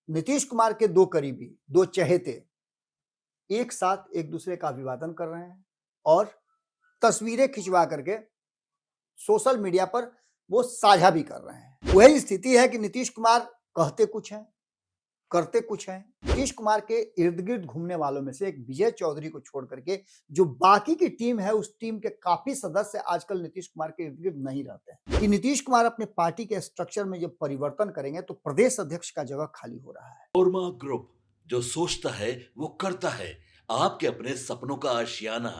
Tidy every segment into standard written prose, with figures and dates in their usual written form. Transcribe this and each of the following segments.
नीतीश कुमार के दो करीबी, दो चहेते एक साथ एक दूसरे का अभिवादन कर रहे हैं और तस्वीरें खिंचवा करके सोशल मीडिया पर वो साझा भी कर रहे हैं। वही स्थिति है कि नीतीश कुमार कहते कुछ हैं, करते कुछ हैं। नीतीश कुमार के इर्द-गिर्द घूमने वालों में से एक विजय चौधरी को छोड़ करके जो बाकी की टीम है, उस टीम के काफ़ी सदस्य आजकल नीतीश कुमार के इर्द-गिर्द नहीं रहते हैं। कि नीतीश कुमार अपने पार्टी के स्ट्रक्चर में जब परिवर्तन करेंगे तो प्रदेश अध्यक्ष का जगह खाली हो रहा है। ओरमा ग्रुप, जो सोचता है वो करता है। आपके अपने सपनों का आशियाना।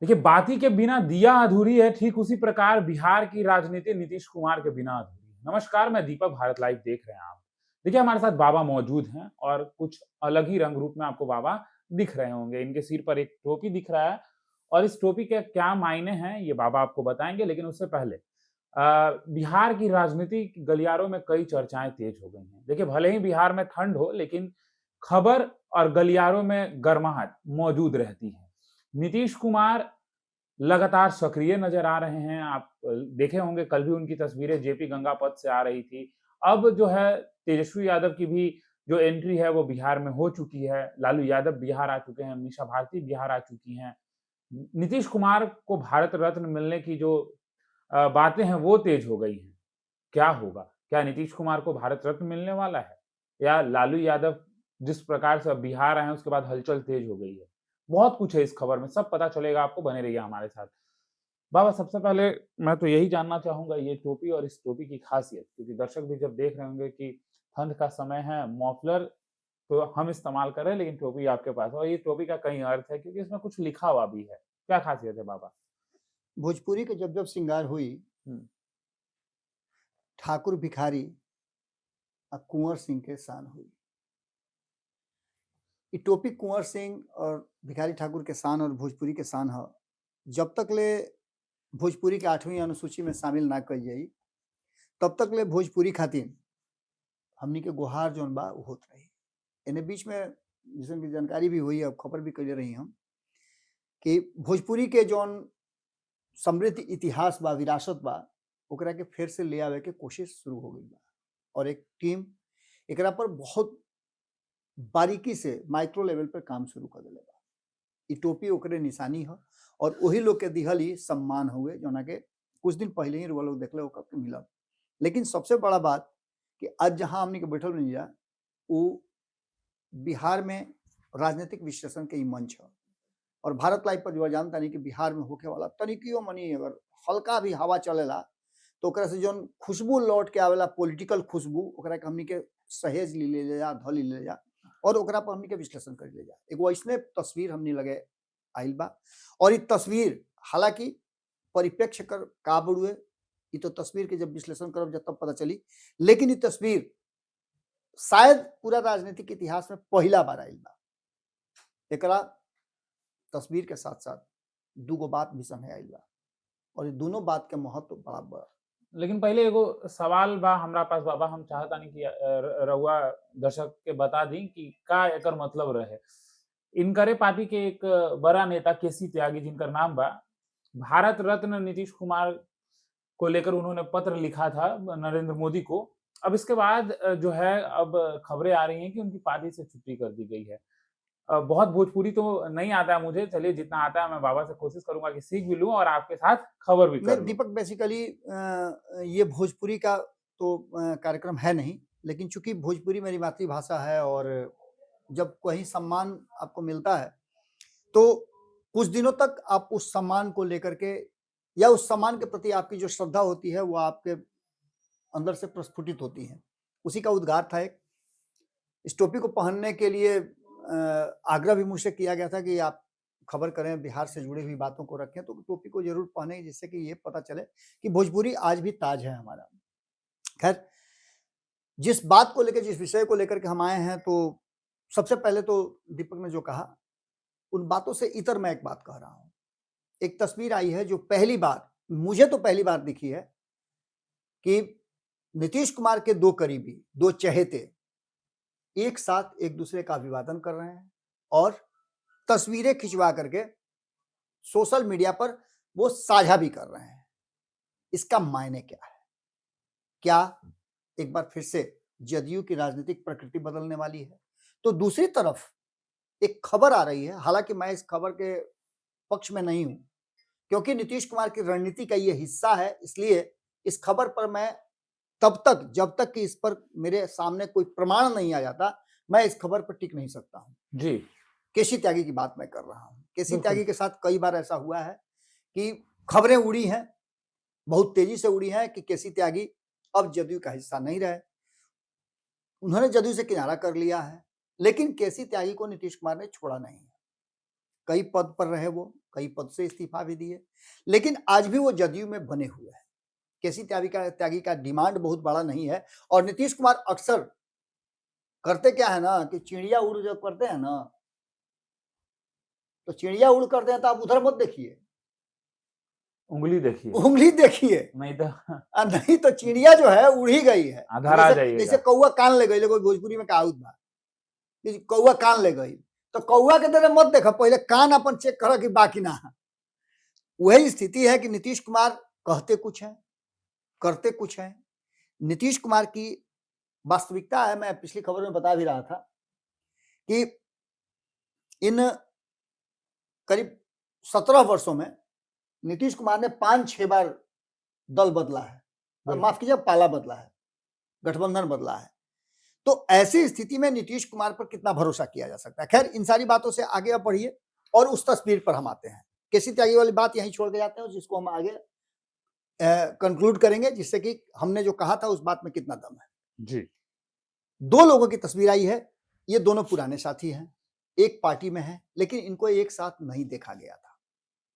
देखिए, बाती के बिना दिया अधूरी है, ठीक उसी प्रकार बिहार की राजनीति नीतीश कुमार के बिना अधूरी है। नमस्कार, मैं दीपक, भारत लाइव देख रहे हैं आप। देखिए, हमारे साथ बाबा मौजूद हैं और कुछ अलग ही रंग रूप में आपको बाबा दिख रहे होंगे। इनके सिर पर एक टोपी दिख रहा है और इस टोपी के क्या मायने हैं ये बाबा आपको बताएंगे, लेकिन उससे पहले बिहार की राजनीति गलियारों में कई चर्चाएं तेज हो गई हैं। देखिए, भले ही बिहार में ठंड हो, लेकिन खबर और गलियारों में गर्माहट मौजूद रहती है। नीतीश कुमार लगातार सक्रिय नजर आ रहे हैं। आप देखे होंगे, कल भी उनकी तस्वीरें जेपी गंगा पथ से आ रही थी। अब जो है तेजस्वी यादव की भी जो एंट्री है वो बिहार में हो चुकी है। लालू यादव बिहार आ चुके हैं, मीसा भारती बिहार आ चुकी हैं। नीतीश कुमार को भारत रत्न मिलने की जो बातें हैं वो तेज हो गई हैं। क्या होगा? क्या नीतीश कुमार को भारत रत्न मिलने वाला है? या लालू यादव जिस प्रकार से अब बिहार आए हैं उसके बाद हलचल तेज हो गई है? बहुत कुछ है इस खबर में, सब पता चलेगा आपको, बने रहिए हमारे साथ। बाबा, सबसे पहले मैं तो यही जानना चाहूँगा ये टोपी और इस टोपी की ख़ासियत, क्योंकि दर्शक भी जब देख रहे होंगे कि ठंड का समय है, मफलर तो हम इस्तेमाल कर रहे हैं, लेकिन टोपी आपके पास है और ये टोपी का कई अर्थ है क्योंकि इसमें कुछ लिखा हुआ भी है। क्या ख़ासियत है बाबा? भोजपुरी के जब श्रृंगार हुई, हुँ, ठाकुर भिखारी कुंवर सिंह के शान हुई। ये टोपी कुंवर सिंह और भिखारी ठाकुर के शान और भोजपुरी के शान ह। जब तक ले भोजपुरी के 8वीं अनुसूची में शामिल ना कइल जाई, तब तक ले भोजपुरी खातिर हमनी के गुहार जौन बा उ होत रही। एने बीच में जइसन कि जानकारी भी हुई, अब खबर भी कइले रही हम कि भोजपुरी के जौन समृद्ध इतिहास बा, विरासत बा, ओकरा के फिर से ले आवे के कोशिश शुरू हो गइल बा और एक टीम एकरा पर बहुत बारीकी से माइक्रो लेवल पे काम शुरू कर देले बा। इ टोपी ओकरे निशानी ह और वही लोग के दिहल ही सम्मान हुए जौना के कुछ दिन पहले ही रउआ लोग देखले ओकर के मिलल। लेकिन सबसे बड़ा बात कि आज जहाँ हमनी के बैठल बानी जा, उ बिहार में राजनीतिक विश्लेषण के ई मंच ह और भारत लाइव पर जो जानतानी कि बिहार में होखे वाला तनिकियो मनी अगर हल्का भी हवा चलेला, तो ओकरा से जौन खुशबू लौट के आवेला, पॉलिटिकल खुशबू, ओकरा के हमनी के सहेज ले जा, ध ले जा और ओकरा पर हमनी के विश्लेषण कर ले जा। एगो अइसने तस्वीर हमनी लगे आइल बा और इ तस्वीर हालाँकि परिप्रेक्ष्य कर का बड़ुए, इ तो तस्वीर के जब विश्लेषण करब तब पता चली। लेकिन इ तस्वीर शायद पूरा राजनीतिक इतिहास में पहिला बार आइल बा। एकरा तस्वीर के साथ-साथ दूगो बात भी संगे आइल बा और ये दोनों बात के महत्व बड़ा बा। लेकिन पहले एगो सवाल बा हमरा पास बाबा, हम चाहतानी कि रउआ दर्शक के बता दी कि का एकर मतलब रहे। इनकरे पार्टी के एक बड़ा नेता केसी त्यागी, जिनकर नाम बा, भारत रत्न नीतीश कुमार को लेकर उन्होंने पत्र लिखा था नरेंद्र मोदी को। अब इसके बाद जो है अब खबरें आ रही हैं कि उनकी पार्टी से छुट्टी कर दी गई है। बहुत भोजपुरी तो नहीं आता है मुझे, चलिए जितना आता है मैं बाबा से कोशिश करूँगा कि सीख भी लूँ और आपके साथ खबर भी कर नहीं लूँ। दीपक, बेसिकली ये भोजपुरी का तो कार्यक्रम है नहीं, लेकिन चूंकि भोजपुरी मेरी मातृभाषा है और जब कहीं सम्मान आपको मिलता है तो कुछ दिनों तक आप उस सम्मान को लेकर के या उस सम्मान के प्रति आपकी जो श्रद्धा होती है वो आपके अंदर से प्रस्फुटित होती है। उसी का उद्गार था एक। इस टोपी को पहनने के लिए आग्रह भी मुझसे किया गया था कि आप खबर करें, बिहार से जुड़ी हुई बातों को रखें, तो टोपी को जरूर पहने जिससे कि ये पता चले कि भोजपुरी आज भी ताज है हमारा। खैर, जिस बात को लेकर, जिस विषय को लेकर के हम आए हैं, तो सबसे पहले तो दीपक ने जो कहा उन बातों से इतर मैं एक बात कह रहा हूं। एक तस्वीर आई है जो पहली बार, मुझे तो पहली बार दिखी है कि नीतीश कुमार के दो करीबी, दो चहेते एक साथ एक दूसरे का अभिवादन कर रहे हैं और तस्वीरें खिंचवा करके सोशल मीडिया पर वो साझा भी कर रहे हैं। इसका मायने क्या है? क्या, एक बार फिर से जदयू की राजनीतिक प्रकृति बदलने वाली है। तो दूसरी तरफ एक खबर आ रही है, हालांकि मैं इस खबर के पक्ष में नहीं हूं, क्योंकि नीतीश कुमार की रणनीति का ये हिस्सा है, इसलिए इस खबर पर मैं तब तक, जब तक कि इस पर मेरे सामने कोई प्रमाण नहीं आ जाता, मैं इस खबर पर टिक नहीं सकता हूं। जी केसी त्यागी की बात मैं कर रहा हूं। केसी बिल्कुल। त्यागी के साथ कई बार ऐसा हुआ है कि खबरें उड़ी हैं, बहुत तेजी से उड़ी हैं कि केसी त्यागी अब जदयू का हिस्सा नहीं रहे, उन्होंने जदयू से किनारा कर लिया है। लेकिन केसी त्यागी को नीतीश कुमार ने छोड़ा नहीं है, कई पद पर रहे वो, कई पद से इस्तीफा भी दिए, लेकिन आज भी वो जदयू में बने हुए हैं। केसी त्यागी का डिमांड बहुत बड़ा नहीं है, और नीतीश कुमार अक्सर करते क्या है ना कि चिड़िया उड़ जब करते हैं ना, तो चिड़िया उड़ करते हैं तो आप उधर मत देखिए, उंगली देखिए, उंगली देखिए, नहीं तो नहीं तो चिड़िया जो है उड़ ही गई है। आधार आ जैसे जाइएगा। कौआ कान ले गई, लोग भोजपुरी में कहावत बा कि कौआ कान ले गई, तो कौआ के तरह मत देखा, पहले कान अपन चेक करो कि बाकी ना। वही स्थिति है कि नीतीश कुमार कहते कुछ है, करते कुछ है। नीतीश कुमार की वास्तविकता है, मैं पिछली खबर में बता भी रहा था कि इन करीब 17 वर्षों में नीतीश कुमार ने 5-6 बार दल बदला है, माफ कीजिए पाला बदला है, गठबंधन बदला है। तो ऐसी स्थिति में नीतीश कुमार पर कितना भरोसा किया जा सकता है। खैर, इन सारी बातों से आगे अब बढ़िए और उस तस्वीर पर हम आते हैं। केसी त्यागी वाली बात यहीं छोड़ के जाते हैं, जिसको हम आगे कंक्लूड करेंगे, जिससे कि हमने जो कहा था उस बात में कितना दम है। जी 2 लोगों की तस्वीर आई है, ये दोनों पुराने साथी हैं, एक पार्टी में है, लेकिन इनको एक साथ नहीं देखा गया था।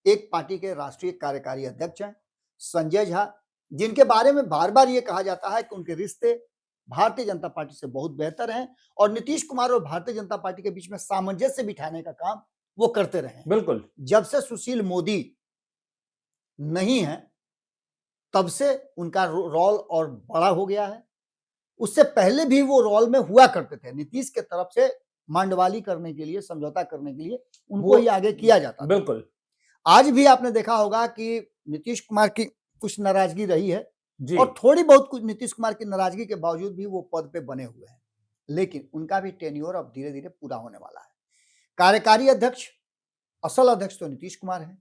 एक पार्टी के राष्ट्रीय कार्यकारी अध्यक्ष हैं संजय झा, जिनके बारे में बार बार ये कहा जाता है कि उनके रिश्ते भारतीय जनता पार्टी से बहुत बेहतर हैं, और नीतीश कुमार और भारतीय जनता पार्टी के बीच में सामंजस्य बिठाने का काम वो करते रहे हैं। बिल्कुल। जब से सुशील मोदी नहीं है, तब से उनका रोल और बड़ा हो गया है। उससे पहले भी वो रोल में हुआ करते थे, नीतीश के तरफ से मांडवाली करने के लिए, समझौता करने के लिए उनको ही आगे किया जाता था। बिल्कुल। आज भी आपने देखा होगा कि नीतीश कुमार की कुछ नाराजगी रही है, जी और थोड़ी बहुत कुछ नीतीश कुमार की नाराजगी के बावजूद भी वो पद पे बने हुए हैं, लेकिन उनका भी टेन्योर अब धीरे धीरे पूरा होने वाला है। कार्यकारी अध्यक्ष, असल अध्यक्ष तो नीतीश कुमार है।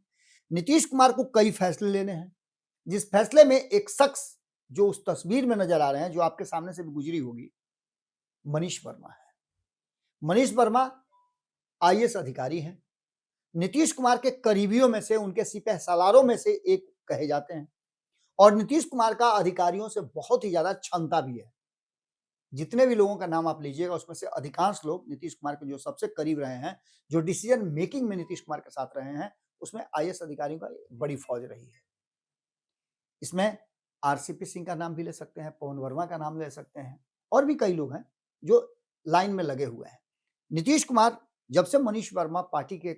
नीतीश कुमार को कई फैसले लेने हैं, जिस फैसले में एक शख्स जो उस तस्वीर में नजर आ रहे हैं, जो आपके सामने से भी गुजरी होगी, मनीष वर्मा है। मनीष वर्मा आईएएस अधिकारी हैं, नीतीश कुमार के करीबियों में से, उनके सिपह सालारों में से एक कहे जाते हैं, और नीतीश कुमार का अधिकारियों से बहुत ही ज्यादा क्षमता भी है। जितने भी लोगों का नाम आप लीजिएगा, उसमें से अधिकांश लोग नीतीश कुमार के जो सबसे करीब रहे हैं, जो डिसीजन मेकिंग में नीतीश कुमार के साथ रहे हैं, उसमें आईएएस अधिकारियों का बड़ी फौज रही है। इसमें आरसीपी सिंह का नाम भी ले सकते हैं, पवन वर्मा का नाम ले सकते हैं, और भी कई लोग हैं जो लाइन में लगे हुए हैं। नीतीश कुमार जब से मनीष वर्मा पार्टी के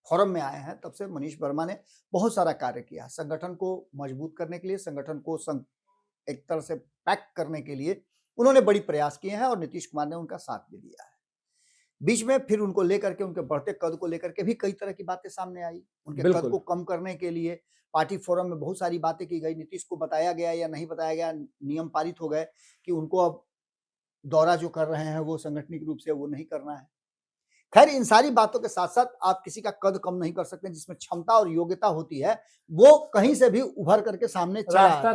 फोरम में आए हैं, तब से मनीष वर्मा ने बहुत सारा कार्य किया, संगठन को मजबूत करने के लिए, संगठन को एक तरह से पैक करने के लिए उन्होंने बड़ी प्रयास किए हैं, और नीतीश कुमार ने उनका साथ भी दिया है। बीच में फिर उनको लेकर के, उनके बढ़ते कद को लेकर के भी कई तरह की बातें सामने आई। उनके कद को कम करने के लिए पार्टी फोरम में बहुत सारी बातें की गई। नीतीश को बताया गया या नहीं बताया गया, नियम पारित हो गए कि उनको अब दौरा जो कर रहे हैं वो संगठनिक रूप से वो नहीं करना है। खैर, इन सारी बातों के साथ साथ आप किसी का कद कम नहीं कर सकते। जिसमें क्षमता और योग्यता होती है, वो कहीं से भी उभर करके सामने रास्ता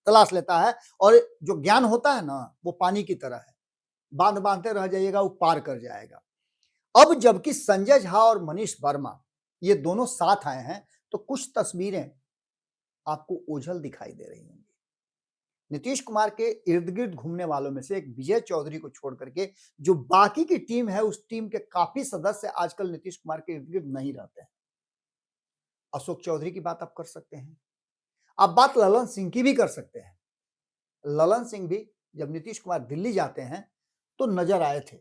तलाश लेता है, और जो ज्ञान होता है ना, वो पानी की तरह है, बांधते रह जाइएगा, वो पार कर जाएगा। अब जबकि संजय झा और मनीष वर्मा ये दोनों साथ आए हैं, तो कुछ तस्वीरें आपको ओझल दिखाई दे रही होंगी। नीतीश कुमार के इर्द गिर्द घूमने वालों में से एक विजय चौधरी को छोड़ करके जो बाकी की टीम है, उस टीम के काफी सदस्य आजकल नीतीश कुमार के इर्द गिर्द नहीं रहते हैं। अशोक चौधरी की बात आप कर सकते हैं, आप बात ललन सिंह की भी कर सकते हैं। ललन सिंह भी जब नीतीश कुमार दिल्ली जाते हैं तो नजर आए थे,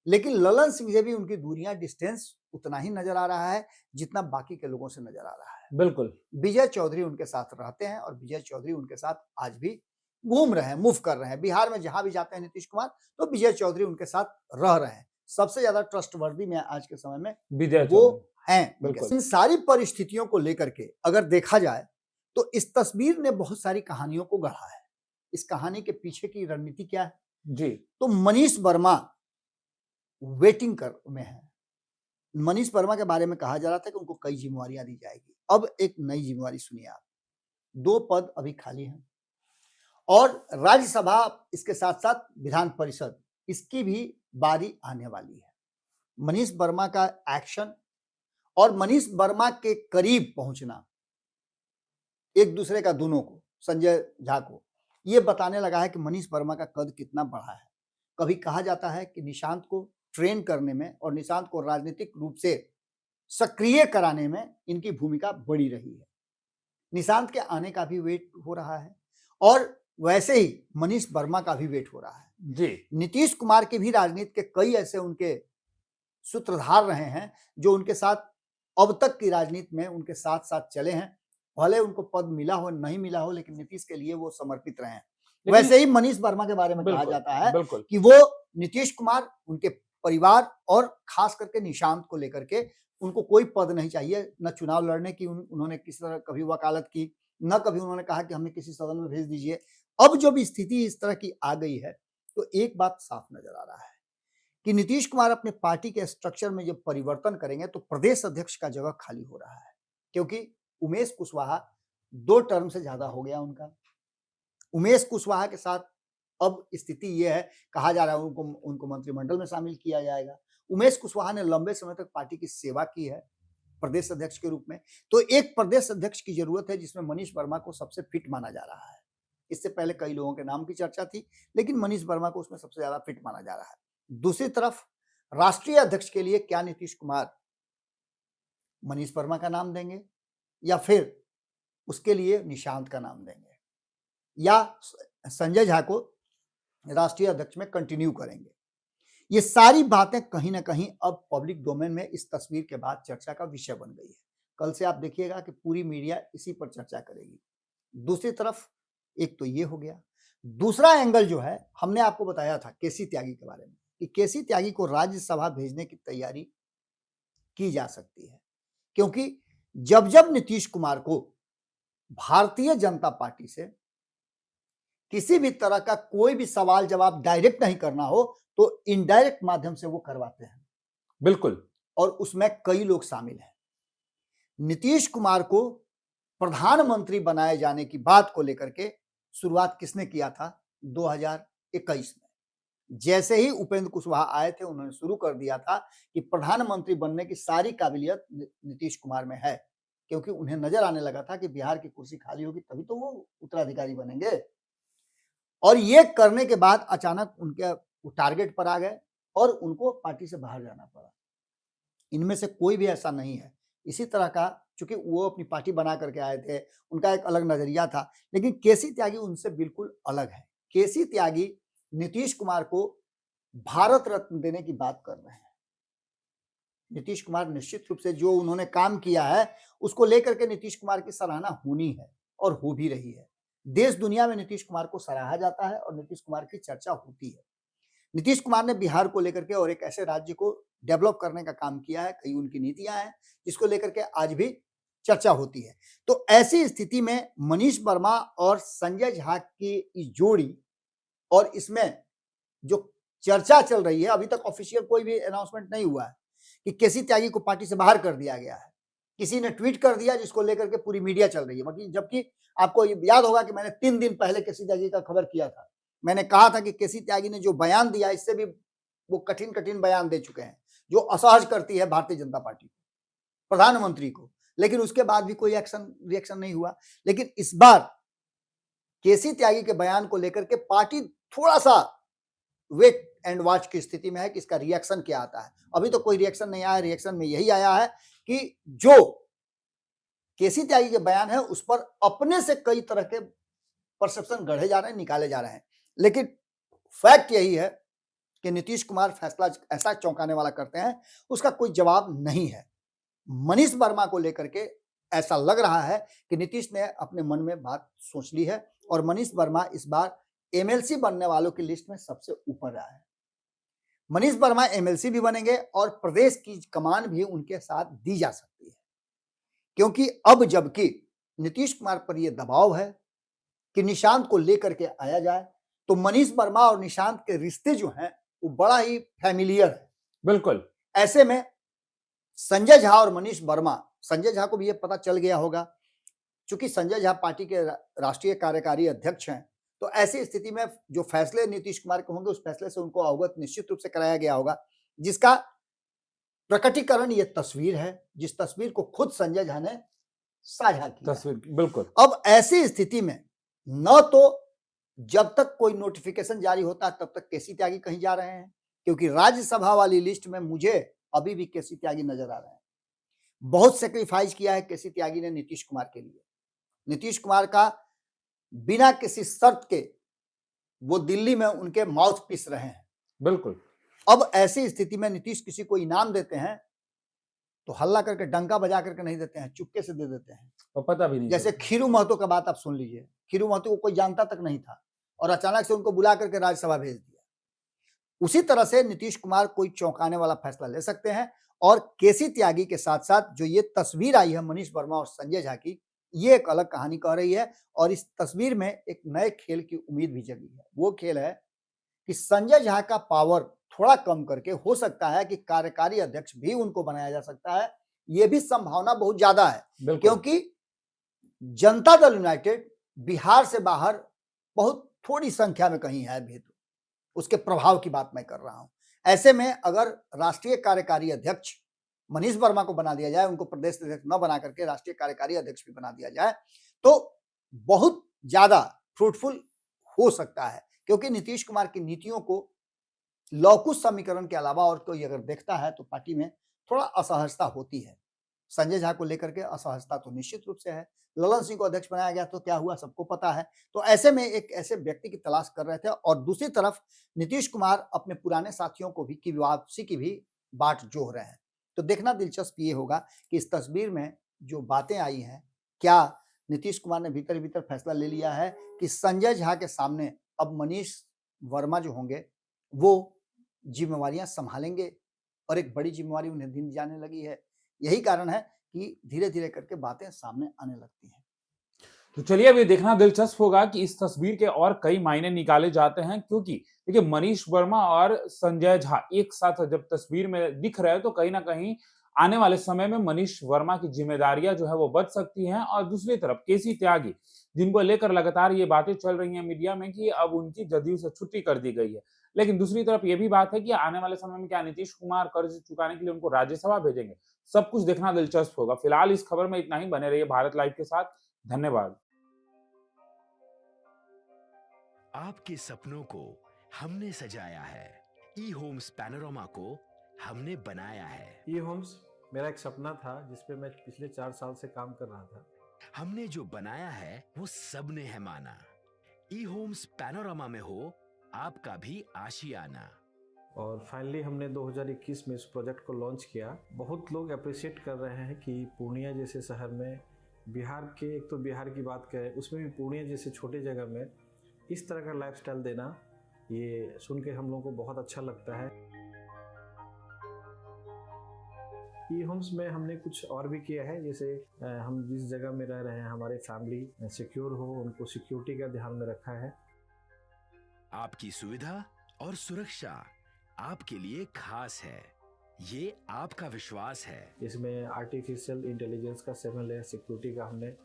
लेकिन ललन सिंह से भी उनकी दूरियां, डिस्टेंस उतना ही नजर आ रहा है जितना बाकी के लोगों से नजर आ रहा है। बिल्कुल। विजय चौधरी उनके साथ रहते हैं, और विजय चौधरी उनके साथ आज भी घूम रहे हैं, मूव कर रहे हैं। बिहार में जहां भी जाते हैं नीतीश कुमार, तो विजय चौधरी उनके साथ रह रहे हैं। सबसे ज्यादा ट्रस्टवर्दी में आज के समय में विजय वो हैं। बिल्कुल। इन सारी परिस्थितियों को लेकर के अगर देखा जाए, तो इस तस्वीर ने बहुत सारी कहानियों को गढ़ा है। इस कहानी के पीछे की रणनीति क्या है? जी। तो मनीष वर्मा वेटिंग में है। मनीष वर्मा के बारे में कहा जा रहा था कि उनको कई जिम्मेवारियां दी जाएगी। अब एक नई जिम्मेवारी सुनिए आप। 2 पद अभी खाली हैं और राज्यसभा, इसके साथ साथ विधान परिषद, इसकी भी बारी आने वाली है। मनीष वर्मा का एक्शन और मनीष वर्मा के करीब पहुंचना एक दूसरे का, दोनों को, संजय झा को, ये बताने लगा है कि मनीष वर्मा का कद कितना बड़ा है। कभी कहा जाता है कि निशांत को ट्रेन करने में और निशांत को राजनीतिक रूप से सक्रिय कराने में इनकी भूमिका बड़ी रही है। निशांत के आने का भी वेट हो रहा है और वैसे ही मनीष वर्मा का भी वेट हो रहा है जी। नीतीश कुमार की भी राजनीति के कई ऐसे उनके सूत्रधार रहे हैं जो उनके साथ अब तक की राजनीति में उनके साथ साथ चले हैं। भले उनको पद मिला हो नहीं मिला हो, लेकिन नीतीश के लिए वो समर्पित रहे हैं। वैसे ही मनीष वर्मा के बारे में कहा जाता है कि वो नीतीश कुमार, उनके परिवार और खास करके निशांत को लेकर के उनको कोई पद नहीं चाहिए, न चुनाव लड़ने की उन्होंने किसी तरह कभी वकालत की, न कभी उन्होंने कहा कि हमें किसी सदन में भेज दीजिए। अब जब स्थिति इस तरह की आ गई है तो एक बात साफ नजर आ रहा है कि नीतीश कुमार अपने पार्टी के स्ट्रक्चर में जब परिवर्तन करेंगे तो प्रदेश अध्यक्ष का जगह खाली हो रहा है, क्योंकि उमेश कुशवाहा 2 टर्म से ज्यादा हो गया उनका। उमेश कुशवाहा के साथ अब स्थिति यह है, कहा जा रहा है उनको मंत्रिमंडल में शामिल किया जाएगा। उमेश कुशवाहा ने लंबे समय तक पार्टी की सेवा की है प्रदेश अध्यक्ष के रूप में, तो एक प्रदेश अध्यक्ष की जरूरत है जिसमें मनीष वर्मा को सबसे फिट माना जा रहा है। इससे पहले कई लोगों के नाम की चर्चा थी, लेकिन मनीष वर्मा को उसमें सबसे ज्यादा फिट माना जा रहा है। दूसरी तरफ राष्ट्रीय अध्यक्ष के लिए क्या नीतीश कुमार मनीष वर्मा का नाम देंगे या फिर उसके लिए निशांत का नाम देंगे या संजय झा को राष्ट्रीय अध्यक्ष में कंटिन्यू करेंगे? ये सारी बातें कहीं ना कहीं अब पब्लिक डोमेन में इस तस्वीर के बाद चर्चा का विषय बन गई है। कल से आप देखिएगा कि पूरी मीडिया इसी पर चर्चा करेगी। दूसरी तरफ एक तो ये हो गया, दूसरा एंगल जो है, हमने आपको बताया था केसी त्यागी के बारे में कि केसी त्यागी को राज्यसभा भेजने की तैयारी की जा सकती है, क्योंकि जब जब नीतीश कुमार को भारतीय जनता पार्टी से किसी भी तरह का कोई भी सवाल जवाब डायरेक्ट नहीं करना हो तो इनडायरेक्ट माध्यम से वो करवाते हैं। बिल्कुल। और उसमें कई लोग शामिल हैं। नीतीश कुमार को प्रधानमंत्री बनाए जाने की बात को लेकर के शुरुआत किसने किया था? 2021 में जैसे ही उपेंद्र कुशवाहा आए थे, उन्होंने शुरू कर दिया था कि प्रधानमंत्री बनने की सारी काबिलियत नीतीश कुमार में है, क्योंकि उन्हें नजर आने लगा था कि बिहार की कुर्सी खाली होगी तभी तो वो उत्तराधिकारी बनेंगे। और ये करने के बाद अचानक उनके टारगेट पर आ गए और उनको पार्टी से बाहर जाना पड़ा। इनमें से कोई भी ऐसा नहीं है। इसी तरह का, चूंकि वो अपनी पार्टी बना करके आए थे, उनका एक अलग नजरिया था, लेकिन केसी त्यागी उनसे बिल्कुल अलग है। केसी त्यागी नीतीश कुमार को भारत रत्न देने की बात कर रहे हैं। नीतीश कुमार निश्चित रूप से जो उन्होंने काम किया है उसको लेकर के नीतीश कुमार की सराहना होनी है और हो भी रही है। देश दुनिया में नीतीश कुमार को सराहा जाता है और नीतीश कुमार की चर्चा होती है। नीतीश कुमार ने बिहार को लेकर के और एक ऐसे राज्य को डेवलप करने का काम किया है, कई उनकी नीतियां हैं जिसको लेकर के आज भी चर्चा होती है। तो ऐसी स्थिति में मनीष वर्मा और संजय झा की इस जोड़ी और इसमें जो चर्चा चल रही है, अभी तक ऑफिशियल कोई भी अनाउंसमेंट नहीं हुआ है कि केसी त्यागी को पार्टी से बाहर कर दिया गया है। किसी ने ट्वीट कर दिया जिसको लेकर के पूरी मीडिया चल रही है। जबकि आपको याद होगा कि मैंने 3 दिन पहले केसी त्यागी का खबर किया था। मैंने कहा था कि केसी त्यागी ने जो बयान दिया, इससे भी वो कठिन बयान दे चुके हैं जो असहज करती है भारतीय जनता पार्टी को, प्रधानमंत्री को, लेकिन उसके बाद भी कोई रिएक्शन नहीं हुआ। लेकिन इस बार केसी त्यागी के बयान को लेकर के पार्टी थोड़ा सा वेट एंड वॉच की स्थिति में है कि इसका रिएक्शन क्या आता है। अभी तो कोई रिएक्शन नहीं आया। रिएक्शन में यही आया है कि जो केसी त्यागी के बयान है उस पर अपने से कई तरह के परसेप्शन गढ़े जा रहे हैं, निकाले जा रहे हैं, लेकिन फैक्ट यही है कि नीतीश कुमार फैसला ऐसा चौंकाने वाला करते हैं उसका कोई जवाब नहीं है। मनीष वर्मा को लेकर के ऐसा लग रहा है कि नीतीश ने अपने मन में बात सोच ली है और मनीष वर्मा इस बार एमएलसी बनने वालों की लिस्ट में सबसे ऊपर रहा है। मनीष वर्मा एमएलसी भी बनेंगे और प्रदेश की कमान भी उनके साथ दी जा सकती है, क्योंकि अब जबकि नीतीश कुमार पर यह दबाव है कि निशांत को लेकर के आया जाए, तो मनीष वर्मा और निशांत के रिश्ते जो हैं वो बड़ा ही फैमिलियर है। बिल्कुल। ऐसे में संजय झा और मनीष वर्मा, संजय झा को भी ये पता चल गया होगा, चूंकि संजय झा पार्टी के राष्ट्रीय कार्यकारी अध्यक्ष हैं, तो ऐसी स्थिति में जो फैसले नीतीश कुमार के होंगे उस फैसले से उनको अवगत निश्चित रूप से कराया गया होगा, जिसका प्रकटीकरण ये तस्वीर है, जिस तस्वीर को खुद संजय झा ने साझा किया। तस्वीर बिल्कुल। अब ऐसी स्थिति में न तो जब तक कोई नोटिफिकेशन जारी होता है तब तक केसी त्यागी कहीं जा रहे हैं, क्योंकि राज्यसभा वाली लिस्ट में मुझे अभी भी केसी त्यागी नजर आ रहे हैं। बहुत सेक्रीफाइस किया है केसी त्यागी ने नीतीश कुमार के लिए। नीतीश कुमार का बिना किसी शर्त के वो दिल्ली में उनके माउथ पीस रहे हैं। बिल्कुल। अब ऐसी स्थिति में नीतीश किसी को इनाम देते हैं तो हल्ला करके डंका बजा करके नहीं देते हैं, चुपके से दे देते हैं। और पता भी नहीं जैसे खीरू महतो का बात आप सुन लीजिए, खीरू महतो को कोई जानता तक नहीं था और अचानक से उनको बुला करके राज्यसभा भेज दिया। उसी तरह से नीतीश कुमार कोई चौंकाने वाला फैसला ले सकते हैं। और केसी त्यागी के साथ साथ जो ये तस्वीर आई है मनीष वर्मा और संजय झा की, ये एक अलग कहानी कह रही है और इस तस्वीर में एक नए खेल की उम्मीद भी जगी है। वो खेल है कि संजय झा का पावर थोड़ा कम करके हो सकता है कि कार्यकारी अध्यक्ष भी उनको बनाया जा सकता है। ये भी संभावना बहुत ज्यादा है, क्योंकि जनता दल यूनाइटेड बिहार से बाहर बहुत थोड़ी संख्या में कहीं है भी, तो उसके प्रभाव की बात मैं कर रहा हूं। ऐसे में अगर राष्ट्रीय कार्यकारी अध्यक्ष मनीष वर्मा को बना दिया जाए, उनको प्रदेश अध्यक्ष न बना करके राष्ट्रीय कार्यकारी अध्यक्ष भी बना दिया जाए, तो बहुत ज्यादा फ्रूटफुल हो सकता है, क्योंकि नीतीश कुमार की नीतियों को लौकुश समीकरण के अलावा और कोई अगर देखता है तो पार्टी में थोड़ा असहजता होती है। संजय झा को लेकर के असहजता तो निश्चित रूप से है। ललन सिंह को अध्यक्ष बनाया गया तो क्या हुआ सबको पता है। तो ऐसे में एक ऐसे व्यक्ति की तलाश कर रहे थे और दूसरी तरफ नीतीश कुमार अपने पुराने साथियों को भी की वापसी की भी बाट जोह रहे हैं। तो देखना दिलचस्प ये होगा कि इस तस्वीर में जो बातें आई हैं, क्या नीतीश कुमार ने भीतर भीतर फैसला ले लिया है कि संजय झा के सामने अब मनीष वर्मा जो होंगे वो जिम्मेवारियां संभालेंगे और एक बड़ी जिम्मेवारी उन्हें दी जाने लगी है। यही कारण है कि धीरे धीरे करके बातें सामने आने लगती हैं। तो चलिए अब ये देखना दिलचस्प होगा कि इस तस्वीर के और कई मायने निकाले जाते हैं, क्योंकि देखिए मनीष वर्मा और संजय झा एक साथ जब तस्वीर में दिख रहे हैं तो कहीं ना कहीं आने वाले समय में मनीष वर्मा की जिम्मेदारियां जो है वो बढ़ सकती हैं। और दूसरी तरफ केसी त्यागी, जिनको लेकर लगातार ये बातें चल रही हैं मीडिया में कि अब उनकी जदयू से छुट्टी कर दी गई है, लेकिन दूसरी तरफ ये भी बात है कि आने वाले समय में क्या नीतीश कुमार कर्ज चुकाने के लिए उनको राज्यसभा भेजेंगे, सब कुछ देखना दिलचस्प होगा। फिलहाल इस खबर में इतना ही, बने रहिए भारत लाइव के साथ। धन्यवाद। आपके सपनों को हमने सजाया है, ई होम्स पैनोरामा को हमने बनाया है। ई होम्स मेरा एक सपना था जिस पे मैं पिछले 4 साल से काम कर रहा था। हमने जो बनाया है वो सबने है माना। ई होम्स पैनोरामा में हो आपका भी आशियाना। और फाइनली हमने 2021 में इस प्रोजेक्ट को लॉन्च किया। बहुत लोग अप्रिशिएट कर रहे हैं कि पूर्णिया जैसे शहर में, बिहार के, एक तो बिहार की बात करें उसमें भी पूर्णिया जैसे छोटे जगह में इस तरह का लाइफस्टाइल देना, ये सुन के हम लोगों को बहुत अच्छा लगता है। ई होम्स में हमने कुछ और भी किया है, जैसे हम जिस जगह में रह रहे हैं हमारे फैमिली सिक्योर हो, उनको सिक्योरिटी का ध्यान में रखा है। आपकी सुविधा और सुरक्षा आपके लिए खास है, ये आपका विश्वास है। इसमें आर्टिफिशियल इंटेलिजेंस का 7 लेयर सिक्योरिटी का हमने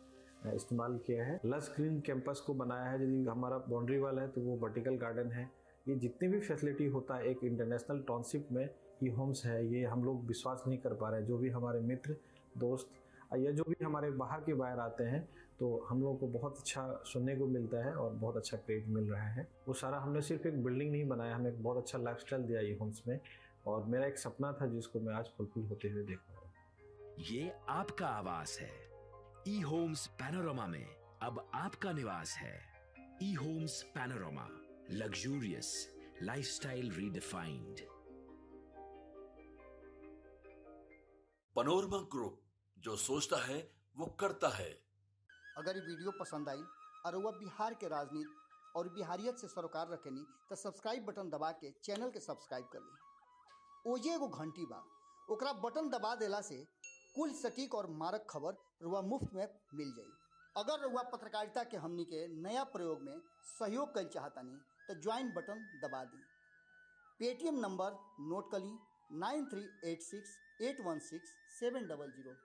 इस्तेमाल किया है। लस ग्रीन कैंपस को बनाया है। यदि हमारा बाउंड्री वाल है तो वो वर्टिकल गार्डन है। ये जितनी भी फैसिलिटी होता है एक इंटरनेशनल टाउनशिप में ई होम्स है, ये हम लोग विश्वास नहीं कर पा रहे हैं। जो भी हमारे मित्र दोस्त या जो भी हमारे बाहर के बाहर आते हैं तो हम लोगों को बहुत अच्छा सुनने को मिलता है और बहुत अच्छा क्रेडिट मिल रहा है। वो सारा हमने सिर्फ एक बिल्डिंग नहीं बनाया, हमें एक बहुत अच्छा लाइफस्टाइल दिया ई होम्स में, और मेरा एक सपना था जिसको मैं आज फुलफिल होते हुए देख रहा हूँ। ये आपका आवास है। ई होम्स पैनोरामा में अब आपका निवास है। E Homes Panorama, luxurious lifestyle redefined. Panorama group, जो सोचता है वो करता है। अगर ये वीडियो पसंद आई और वह बिहार के राजनीति और बिहारियत से सरोकार रखेनी तो सब्सक्राइब बटन दबा के चैनल के सब्सक्राइब कर ली। ओजे एगो घंटी बा, ओकरा बटन दबा देला से कुल सटीक और मारक खबर रुआ मुफ्त में मिल जाई। अगर रउआ पत्रकारिता के हमनी के नया प्रयोग में सहयोग कर चाहतानी तो ज्वाइन बटन दबा दी। पेटीएम नंबर नोट कर ली 9386816700।